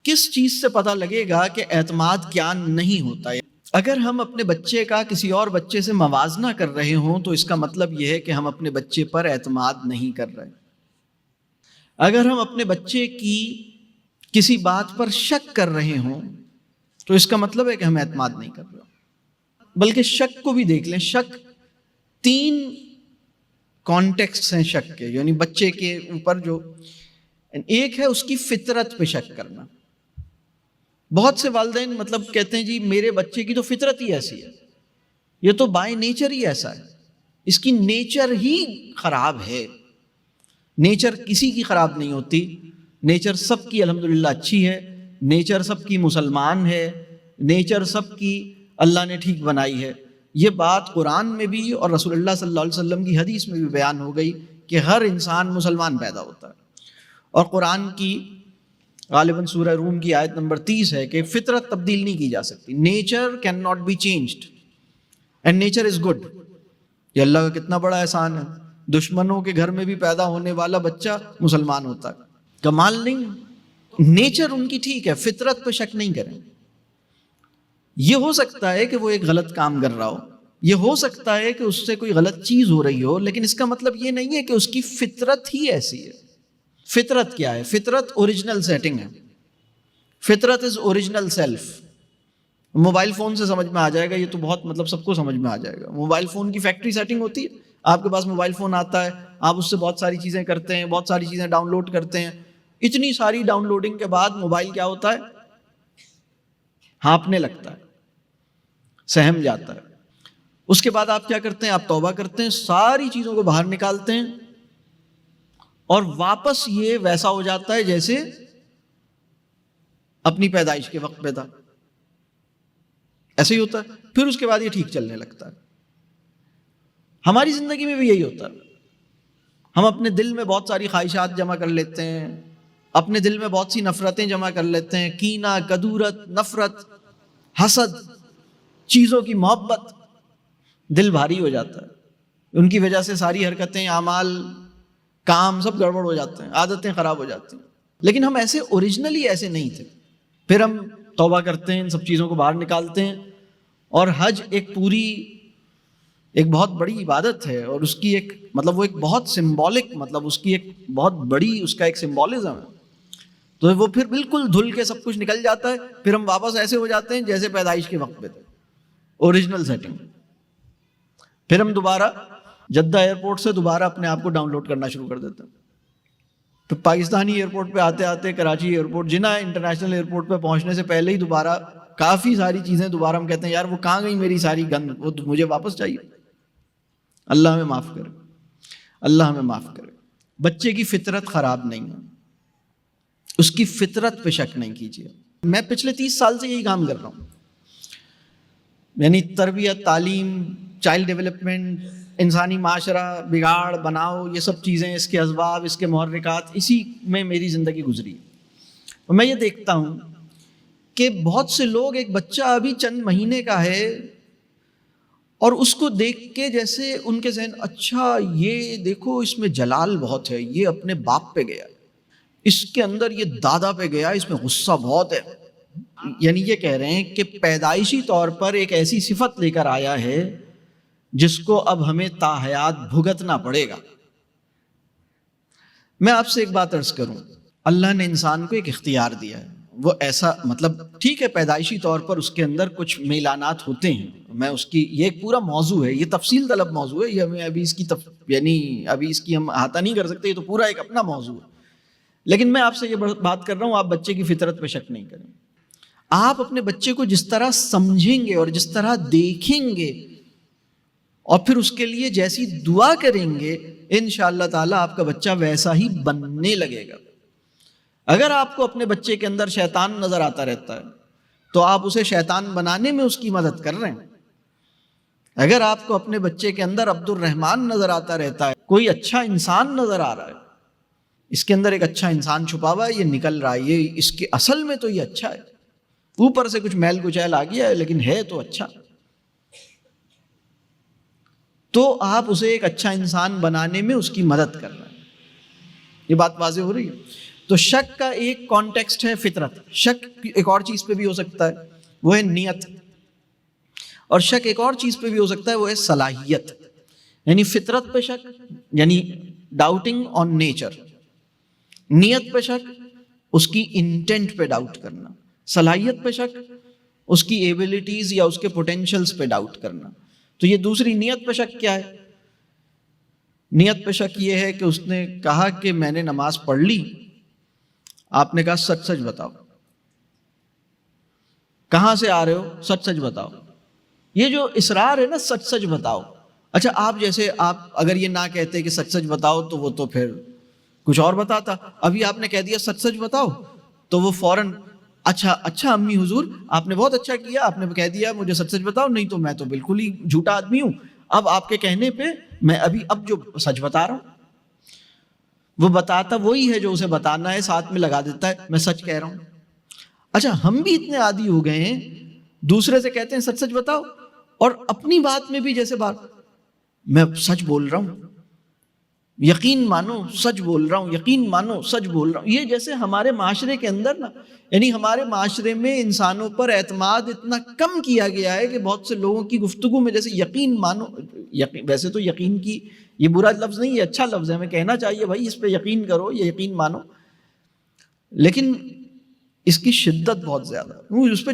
کس چیز سے پتہ لگے گا کہ اعتماد کیا نہیں ہوتا ہے؟ اگر ہم اپنے بچے کا کسی اور بچے سے موازنہ کر رہے ہوں تو اس کا مطلب یہ ہے کہ ہم اپنے بچے پر اعتماد نہیں کر رہے۔ اگر ہم اپنے بچے کی کسی بات پر شک کر رہے ہوں تو اس کا مطلب ہے کہ ہم اعتماد نہیں کر رہے۔ بلکہ شک کو بھی دیکھ لیں، شک 3 کانٹیکسٹ ہیں شک کے، یعنی بچے کے اوپر جو ایک ہے اس کی فطرت پہ شک کرنا۔ بہت سے والدین کہتے ہیں جی میرے بچے کی تو فطرت ہی ایسی ہے، یہ تو بائی نیچر ہی ایسا ہے، اس کی نیچر ہی خراب ہے۔ نیچر کسی کی خراب نہیں ہوتی، نیچر سب کی الحمدللہ اچھی ہے، نیچر سب کی مسلمان ہے، نیچر سب کی اللہ نے ٹھیک بنائی ہے۔ یہ بات قرآن میں بھی اور رسول اللہ صلی اللہ علیہ وسلم کی حدیث میں بھی بیان ہو گئی کہ ہر انسان مسلمان پیدا ہوتا ہے۔ اور قرآن کی غالباً سورہ روم کی آیت نمبر 30 ہے کہ فطرت تبدیل نہیں کی جا سکتی، nature can not be changed and nature is good. یہ اللہ کا کتنا بڑا احسان ہے، دشمنوں کے گھر میں بھی پیدا ہونے والا بچہ مسلمان ہوتا ہے۔ کمال نہیں؟ نیچر ان کی ٹھیک ہے، فطرت پہ شک نہیں کریں۔ یہ ہو سکتا ہے کہ وہ ایک غلط کام کر رہا ہو، یہ ہو سکتا ہے کہ اس سے کوئی غلط چیز ہو رہی ہو، لیکن اس کا مطلب یہ نہیں ہے کہ اس کی فطرت ہی ایسی ہے۔ فطرت کیا ہے؟ فطرت اوریجنل سیٹنگ ہے، فطرت is original self. Mobile phone سے سمجھ میں آ جائے گا، یہ تو بہت سب کو سمجھ میں آ جائے گا۔ موبائل فون کی فیکٹری سیٹنگ ہوتی ہے، آپ کے پاس موبائل فون آتا ہے، آپ اس سے بہت ساری چیزیں کرتے ہیں، بہت ساری چیزیں ڈاؤن لوڈ کرتے ہیں۔ اتنی ساری ڈاؤن لوڈنگ کے بعد موبائل کیا ہوتا ہے؟ ہانپنے لگتا ہے، سہم جاتا ہے۔ اس کے بعد آپ کیا کرتے ہیں؟ آپ توبہ کرتے ہیں، ساری چیزوں کو باہر نکالتے ہیں اور واپس یہ ویسا ہو جاتا ہے جیسے اپنی پیدائش کے وقت پہ تھا، ایسے ہی ہوتا ہے۔ پھر اس کے بعد یہ ٹھیک چلنے لگتا ہے۔ ہماری زندگی میں بھی یہی ہوتا ہے، ہم اپنے دل میں بہت ساری خواہشات جمع کر لیتے ہیں، اپنے دل میں بہت سی نفرتیں جمع کر لیتے ہیں، کینہ، کدورت، نفرت، حسد، چیزوں کی محبت، دل بھاری ہو جاتا ہے۔ ان کی وجہ سے ساری حرکتیں، اعمال، کام سب گڑبڑ ہو جاتے ہیں، عادتیں خراب ہو جاتی ہیں۔ لیکن ہم ایسے اوریجنلی ایسے نہیں تھے۔ پھر ہم توبہ کرتے ہیں، ان سب چیزوں کو باہر نکالتے ہیں، اور حج ایک بہت بڑی عبادت ہے، اور اس کی وہ ایک بہت سمبولک اس کی ایک بہت بڑی اس کا ایک سمبولزم ہے۔ تو وہ پھر بالکل دھل کے سب کچھ نکل جاتا ہے، پھر ہم واپس ایسے ہو جاتے ہیں جیسے پیدائش کے وقت پہ تھے، اوریجنل سیٹنگ۔ پھر ہم دوبارہ جدہ ایئرپورٹ سے دوبارہ اپنے آپ کو ڈاؤن لوڈ کرنا شروع کر دیتے ہیں۔ تو پاکستانی ایئرپورٹ پہ آتے آتے کراچی ایئرپورٹ، جناح انٹرنیشنل ایئرپورٹ پہ پہنچنے سے پہلے ہی دوبارہ کافی ساری چیزیں دوبارہ ہم کہتے ہیں یار وہ کہاں گئی میری ساری گند، وہ مجھے واپس چاہیے۔ اللہ ہمیں معاف کرے، اللہ ہمیں معاف کرے۔ بچے کی فطرت خراب نہیں ہے، اس کی فطرت پہ شک نہیں کیجیے۔ میں پچھلے 30 سال سے یہی کام کر رہا ہوں، یعنی تربیت، تعلیم، چائلڈ ڈیولپمنٹ، انسانی معاشرہ بگاڑ بناؤ، یہ سب چیزیں، اس کے اسباب، اس کے محرکات، اسی میں میری زندگی گزری ہے۔ اور میں یہ دیکھتا ہوں کہ بہت سے لوگ، ایک بچہ ابھی چند مہینے کا ہے اور اس کو دیکھ کے جیسے ان کے ذہن، اچھا یہ دیکھو اس میں جلال بہت ہے، یہ اپنے باپ پہ گیا، اس کے اندر یہ دادا پہ گیا، اس میں غصہ بہت ہے۔ یعنی یہ کہہ رہے ہیں کہ پیدائشی طور پر ایک ایسی صفت لے کر آیا ہے جس کو اب ہمیں تا حیات بھگتنا پڑے گا۔ میں آپ سے ایک بات عرض کروں، اللہ نے انسان کو ایک اختیار دیا ہے، وہ ایسا ٹھیک ہے پیدائشی طور پر اس کے اندر کچھ میلانات ہوتے ہیں، میں اس کی، یہ ایک پورا موضوع ہے، یہ تفصیل طلب موضوع ہے، یہ ہمیں ابھی اس کی ہم احاطہ نہیں کر سکتے، یہ تو پورا ایک اپنا موضوع ہے۔ لیکن میں آپ سے یہ بات کر رہا ہوں، آپ بچے کی فطرت پہ شک نہیں کریں۔ آپ اپنے بچے کو جس طرح سمجھیں گے اور جس طرح دیکھیں گے اور پھر اس کے لیے جیسی دعا کریں گے، انشاءاللہ تعالی آپ کا بچہ ویسا ہی بننے لگے گا۔ اگر آپ کو اپنے بچے کے اندر شیطان نظر آتا رہتا ہے تو آپ اسے شیطان بنانے میں اس کی مدد کر رہے ہیں۔ اگر آپ کو اپنے بچے کے اندر عبد الرحمن نظر آتا رہتا ہے، کوئی اچھا انسان نظر آ رہا ہے، اس کے اندر ایک اچھا انسان چھپا ہوا ہے، یہ نکل رہا ہے، یہ اس کے اصل میں تو یہ اچھا ہے، اوپر سے کچھ میل کچیل آ گیا ہے لیکن ہے تو اچھا، تو آپ اسے ایک اچھا انسان بنانے میں اس کی مدد کر رہے ہیں۔ یہ بات واضح ہو رہی ہے؟ تو شک کا ایک کانٹیکسٹ ہے فطرت، شک ایک اور چیز پہ بھی ہو سکتا ہے، وہ ہے نیت، اور شک ایک اور چیز پہ بھی ہو سکتا ہے، وہ ہے صلاحیت. یعنی فطرت پہ شک، یعنی ڈاؤٹنگ آن نیچر، نیت پہ شک، اس کی انٹینٹ پہ ڈاؤٹ کرنا، صلاحیت پہ شک، اس کی ایبلٹیز یا اس کے پوٹینشلز پہ ڈاؤٹ کرنا. تو یہ دوسری نیت پہ شک کیا ہے؟ نیت پہ شک یہ ہے کہ اس نے کہا کہ میں نے نماز پڑھ لی، آپ نے کہا سچ سچ بتاؤ، کہاں سے آ رہے ہو، سچ سچ بتاؤ. یہ جو اصرار ہے نا سچ سچ بتاؤ، اچھا آپ جیسے آپ اگر یہ نہ کہتے کہ سچ سچ بتاؤ تو وہ تو پھر کچھ اور بتاتا. ابھی آپ نے کہہ دیا سچ سچ بتاؤ تو وہ فوراً اچھا امی حضور آپ نے بہت اچھا کیا، آپ نے کہہ دیا مجھے سچ سچ بتاؤ، نہیں تو میں تو بالکل ہی جھوٹا آدمی ہوں. اب آپ کے کہنے پہ میں اب جو سچ بتا رہا ہوں، وہ بتاتا وہی ہے جو اسے بتانا ہے، ساتھ میں لگا دیتا ہے میں سچ کہہ رہا ہوں. اچھا ہم بھی اتنے عادی ہو گئے ہیں، دوسرے سے کہتے ہیں سچ سچ بتاؤ، اور اپنی بات میں بھی جیسے بات میں سچ بول رہا ہوں، یقین مانو سچ بول رہا ہوں، یقین مانو سچ بول رہا ہوں. یہ جیسے ہمارے معاشرے کے اندر نا، یعنی ہمارے معاشرے میں انسانوں پر اعتماد اتنا کم کیا گیا ہے کہ بہت سے لوگوں کی گفتگو میں جیسے یقین مانو، ویسے تو یقین کی یہ برا لفظ نہیں، یہ اچھا لفظ ہے، ہمیں کہنا چاہیے بھائی اس پہ یقین کرو، یہ یقین مانو، لیکن اس کی شدت بہت زیادہ. اس پہ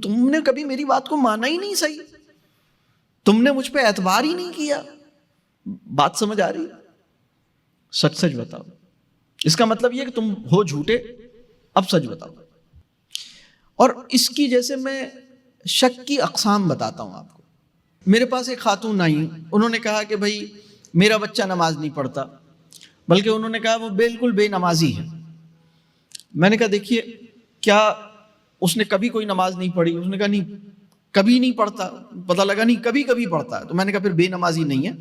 تم نے کبھی میری بات کو مانا ہی نہیں، صحیح تم نے مجھ پہ اعتبار ہی نہیں کیا. بات سمجھ آ رہی؟ سچ سچ بتاؤ، اس کا مطلب یہ کہ تم ہو جھوٹے، اب سچ بتاؤ. اور اس کی جیسے میں شک کی اقسام بتاتا ہوں آپ کو. میرے پاس ایک خاتون آئی، انہوں نے کہا کہ بھائی میرا بچہ نماز نہیں پڑھتا، بلکہ انہوں نے کہا وہ بالکل بے نمازی ہے. میں نے کہا دیکھیے کیا اس نے کبھی کوئی نماز نہیں پڑھی؟ اس نے کہا نہیں کبھی نہیں پڑھتا. پتہ لگا نہیں کبھی کبھی پڑھتا ہے. تو میں نے کہا پھر بے نمازی نہیں ہے،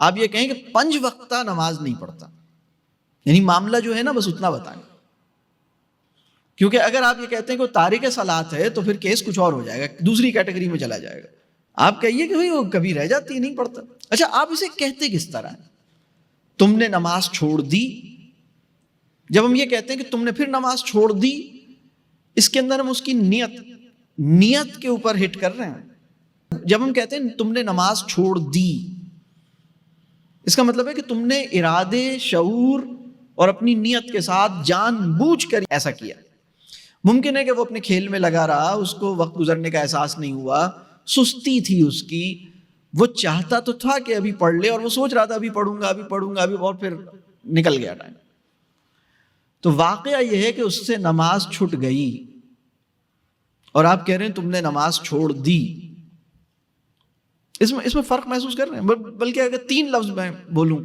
آپ یہ کہیں کہ 5 وقتہ نماز نہیں پڑھتا. یعنی معاملہ جو ہے نا بس اتنا بتائیں، کیونکہ اگر آپ یہ کہتے ہیں کہ وہ تارک صلاۃ ہے تو پھر کیس کچھ اور ہو جائے گا، دوسری کیٹیگری میں چلا جائے گا. آپ کہیے کہ وہ کبھی رہ جاتی ہے نہیں پڑھتا. اچھا آپ اسے کہتے کس طرح ہیں؟ تم نے نماز چھوڑ دی. جب ہم یہ کہتے ہیں کہ تم نے پھر نماز چھوڑ دی، اس کے اندر ہم اس کی نیت کے اوپر ہٹ کر رہے ہیں. جب ہم کہتے ہیں تم نے نماز چھوڑ دی، اس کا مطلب ہے کہ تم نے ارادے، شعور اور اپنی نیت کے ساتھ جان بوجھ کر ایسا کیا. ممکن ہے کہ وہ اپنے کھیل میں لگا رہا، اس کو وقت گزرنے کا احساس نہیں ہوا، سستی تھی اس کی، وہ چاہتا تو تھا کہ ابھی پڑھ لے، اور وہ سوچ رہا تھا ابھی پڑھوں گا ابھی، اور پھر نکل گیا ٹائم. تو واقعہ یہ ہے کہ اس سے نماز چھوٹ گئی، اور آپ کہہ رہے ہیں تم نے نماز چھوڑ دی. اس میں فرق محسوس کر رہے ہیں؟ بلکہ اگر 3 لفظ میں بولوں،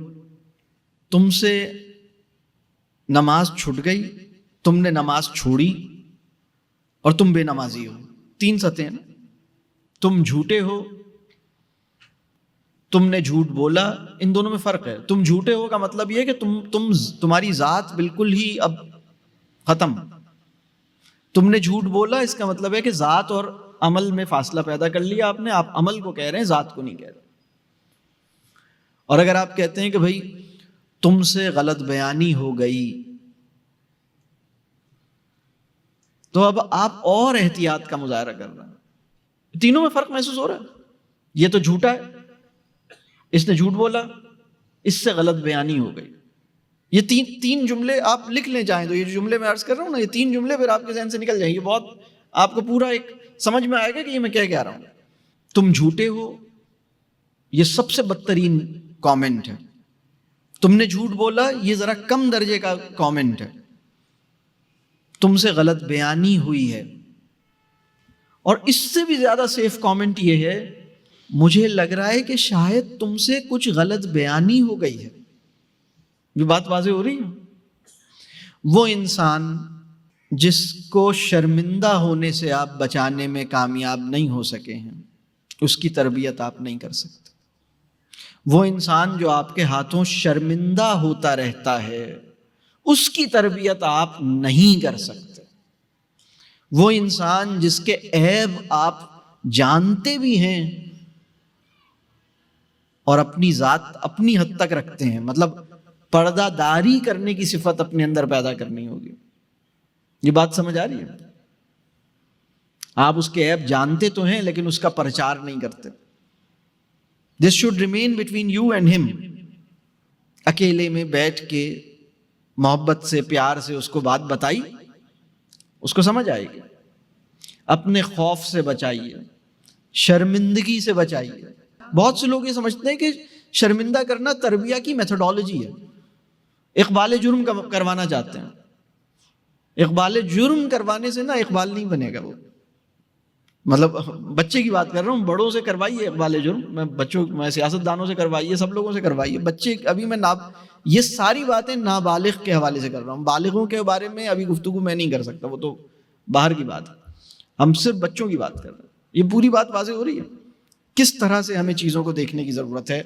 تم سے نماز چھوٹ گئی، تم نے نماز چھوڑی، اور تم بے نمازی ہو. 3 سطح ہیں نا. تم جھوٹے ہو، تم نے جھوٹ بولا، ان دونوں میں فرق ہے. تم جھوٹے ہو کا مطلب یہ ہے کہ تمہاری ذات بالکل ہی اب ختم. تم نے جھوٹ بولا، اس کا مطلب ہے کہ ذات اور عمل میں فاصلہ پیدا کر لیا آپ نے. آپ عمل کو کہہ رہے ہیں، ذات کو نہیں کہہ رہے. اور اگر آپ کہتے ہیں کہ بھائی تم سے غلط بیانی ہو گئی، تو اب آپ اور احتیاط کا مظاہرہ کر رہے ہیں. تینوں میں فرق محسوس ہو رہا ہے. یہ تو جھوٹا ہے، اس نے جھوٹ بولا، اس سے غلط بیانی ہو گئی. یہ تین جملے آپ لکھ لیں چاہیں تو، یہ جو جملے میں عرض کر رہا ہوں نا، یہ 3 جملے پھر آپ کے ذہن سے نکل جائیں گے. بہت آپ کو پورا ایک سمجھ میں آئے گا کہ یہ میں کیا رہا ہوں. تم جھوٹے ہو، یہ سب سے بدترین کامنٹ ہے. تم نے جھوٹ بولا، یہ ذرا کم درجے کا کامنٹ ہے. تم سے غلط بیانی ہوئی ہے. اور اس سے بھی زیادہ سیف کامنٹ یہ ہے، مجھے لگ رہا ہے کہ شاید تم سے کچھ غلط بیانی ہو گئی ہے. یہ بات واضح ہو رہی ہے. وہ انسان جس کو شرمندہ ہونے سے آپ بچانے میں کامیاب نہیں ہو سکے ہیں، اس کی تربیت آپ نہیں کر سکتے. وہ انسان جو آپ کے ہاتھوں شرمندہ ہوتا رہتا ہے، اس کی تربیت آپ نہیں کر سکتے. وہ انسان جس کے عیب آپ جانتے بھی ہیں اور اپنی ذات اپنی حد تک رکھتے ہیں، مطلب پردہ داری کرنے کی صفت اپنے اندر پیدا کرنی ہوگی. یہ بات سمجھ آ رہی ہے؟ آپ اس کے عیب جانتے تو ہیں لیکن اس کا پرچار نہیں کرتے. This should remain between you and him. اکیلے میں بیٹھ کے محبت سے پیار سے اس کو بات بتائی, اس کو سمجھ آئے گی. اپنے خوف سے بچائیے, شرمندگی سے بچائیے. بہت سے لوگ یہ سمجھتے ہیں کہ شرمندہ کرنا تربیہ کی میتھڈالوجی ہے. اقبال جرم کروانا چاہتے ہیں. اقبال جرم کروانے سے نا اقبال نہیں بنے گا. وہ مطلب بچے کی بات کر رہا ہوں, بڑوں سے کروائیے اقبال جرم, میں سیاست دانوں سے کروائیے, سب لوگوں سے کروائیے. بچے ابھی میں یہ ساری باتیں نابالغ کے حوالے سے کر رہا ہوں. بالغوں کے بارے میں ابھی گفتگو میں نہیں کر سکتا, وہ تو باہر کی بات ہے. ہم صرف بچوں کی بات کر رہے ہیں. یہ پوری بات واضح ہو رہی ہے کس طرح سے ہمیں چیزوں کو دیکھنے کی ضرورت ہے.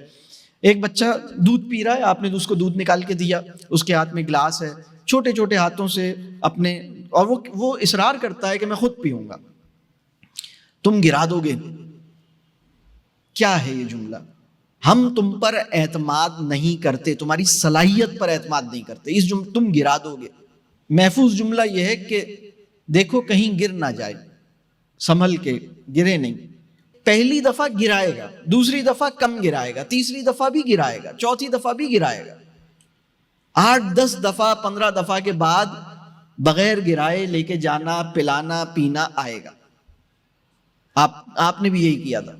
ایک بچہ دودھ پی رہا ہے, آپ نے اس کو دودھ نکال کے دیا, اس کے ہاتھ میں گلاس ہے, چھوٹے چھوٹے ہاتھوں سے اپنے, اور وہ اصرار کرتا ہے کہ میں خود پیوں گا. تم گرا دو گے. کیا ہے یہ جملہ؟ ہم تم پر اعتماد نہیں کرتے, تمہاری صلاحیت پر اعتماد نہیں کرتے. تم گرا دو گے. محفوظ جملہ یہ ہے کہ دیکھو کہیں گر نہ جائے, سنبھل کے, گرے نہیں. پہلی دفعہ گرائے گا, دوسری دفعہ کم گرائے گا, تیسری دفعہ بھی گرائے گا, چوتھی دفعہ بھی گرائے گا. 8-10 دفعہ 15 دفعہ کے بعد بغیر گرائے لے کے جانا, پلانا, پینا آئے گا. آپ نے بھی یہی کیا تھا,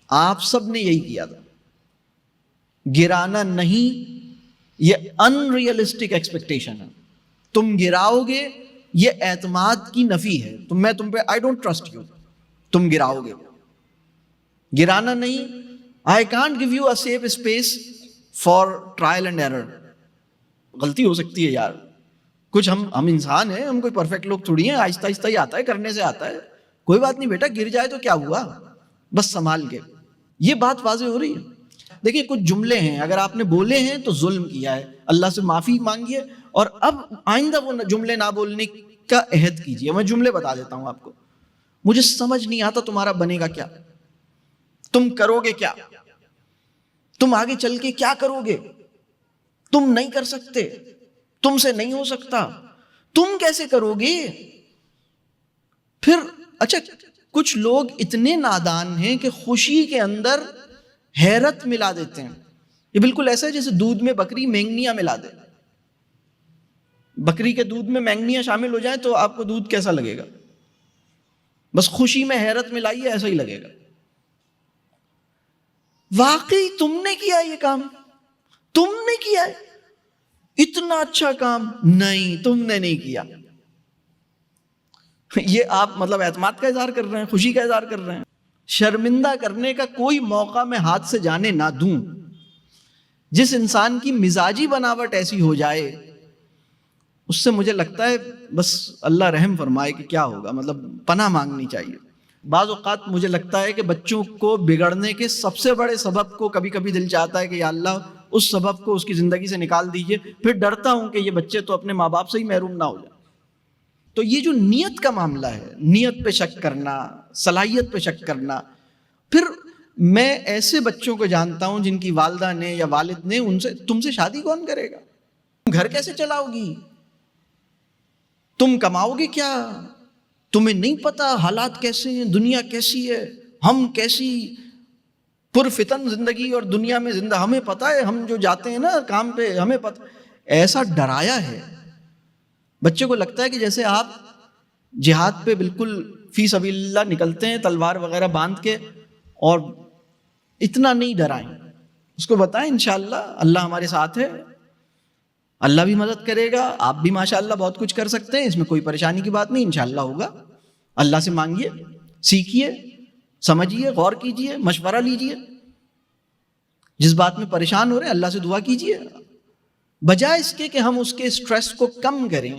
آپ سب نے یہی کیا تھا. گرانا نہیں, یہ ان ریئلسٹک ایکسپیکٹیشن ہے. تم گراؤ گے, یہ اعتماد کی نفی ہے. میں تم پہ آئی ڈونٹ ٹرسٹ یو, تم گراؤ گے. گرانا نہیں, I can't give you a safe space for trial and error. غلطی ہو سکتی ہے یار, کچھ ہم انسان ہیں, ہم کوئی پرفیکٹ لوگ تھوڑی ہیں. آہستہ آہستہ ہی آتا ہے, کرنے سے آتا ہے. کوئی بات نہیں بیٹا, گر جائے تو کیا ہوا, بس سنبھال کے. یہ بات واضح ہو رہی ہے. دیکھیں کچھ جملے ہیں اگر آپ نے بولے ہیں تو ظلم کیا ہے, اللہ سے معافی مانگیے, اور اب آئندہ وہ جملے نہ بولنے کا عہد کیجیے. میں جملے بتا دیتا ہوں آپ کو. مجھے سمجھ نہیں آتا تمہارا بنے گا کیا, تم کرو گے کیا, تم آگے چل کے کیا کرو گے, تم نہیں کر سکتے, تم سے نہیں ہو سکتا, تم کیسے کرو گے. پھر اچھا کچھ لوگ اتنے نادان ہیں کہ خوشی کے اندر حیرت ملا دیتے ہیں. یہ بالکل ایسا ہے جیسے دودھ میں بکری مینگنیاں ملا دے. بکری کے دودھ میں مینگنیاں شامل ہو جائیں تو آپ کو دودھ کیسا لگے گا؟ بس خوشی میں حیرت ملائیے, ایسا ہی لگے گا. واقعی تم نے کیا یہ کام, تم نے کیا ہے اتنا اچھا کام, نہیں تم نے نہیں کیا. یہ آپ مطلب اعتماد کا اظہار کر رہے ہیں, خوشی کا اظہار کر رہے ہیں. شرمندہ کرنے کا کوئی موقع میں ہاتھ سے جانے نہ دوں. جس انسان کی مزاجی بناوٹ ایسی ہو جائے اس سے مجھے لگتا ہے بس اللہ رحم فرمائے کہ کیا ہوگا, مطلب پناہ مانگنی چاہیے. بعض اوقات مجھے لگتا ہے کہ بچوں کو بگڑنے کے سب سے بڑے سبب کو کبھی کبھی دل چاہتا ہے کہ یا اللہ اس سبب کو اس کی زندگی سے نکال دیجئے. پھر ڈرتا ہوں کہ یہ بچے تو اپنے ماں باپ سے ہی محروم نہ ہو جائیں. تو یہ جو نیت کا معاملہ ہے, نیت پہ شک کرنا, صلاحیت پہ شک کرنا. پھر میں ایسے بچوں کو جانتا ہوں جن کی والدہ نے یا والد نے ان سے, تم سے شادی کون کرے گا, تم گھر کیسے چلاؤ گی, تم کماؤ گے کیا, تمہیں نہیں پتا حالات کیسے ہیں, دنیا کیسی ہے, ہم کیسی پرفتن زندگی اور دنیا میں زندہ, ہمیں پتا ہے, ہم جو جاتے ہیں نا کام پہ ہمیں پتا. ایسا ڈرایا ہے بچے کو. لگتا ہے کہ جیسے آپ جہاد پہ بالکل فی سبیل اللہ نکلتے ہیں تلوار وغیرہ باندھ کے, اور اتنا نہیں ڈرائیں. اس کو بتائیں انشاءاللہ اللہ ہمارے ساتھ ہے, اللہ بھی مدد کرے گا, آپ بھی ماشاءاللہ بہت کچھ کر سکتے ہیں, اس میں کوئی پریشانی کی بات نہیں, انشاءاللہ ہوگا. اللہ سے مانگیے, سیکھیے, سمجھیے, غور کیجیے, مشورہ لیجیے. جس بات میں پریشان ہو رہے ہیں اللہ سے دعا کیجیے, بجائے اس کے کہ ہم اس کے اسٹریس کو کم کریں.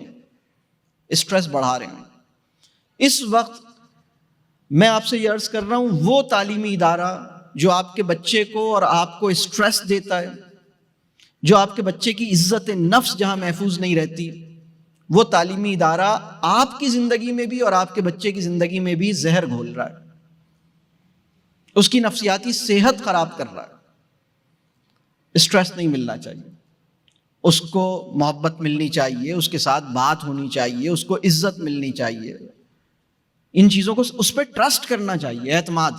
اسٹریس بڑھا رہے ہیں. اس وقت میں آپ سے یہ عرض کر رہا ہوں, وہ تعلیمی ادارہ جو آپ کے بچے کو اور آپ کو اسٹریس دیتا ہے, جو آپ کے بچے کی عزت نفس جہاں محفوظ نہیں رہتی, وہ تعلیمی ادارہ آپ کی زندگی میں بھی اور آپ کے بچے کی زندگی میں بھی زہر گھول رہا ہے, اس کی نفسیاتی صحت خراب کر رہا ہے. اسٹریس نہیں ملنا چاہیے. اس کو محبت ملنی چاہیے، اس کے ساتھ بات ہونی چاہیے، اس کو عزت ملنی چاہیے، ان چیزوں کو اس پہ ٹرسٹ کرنا چاہیے، اعتماد.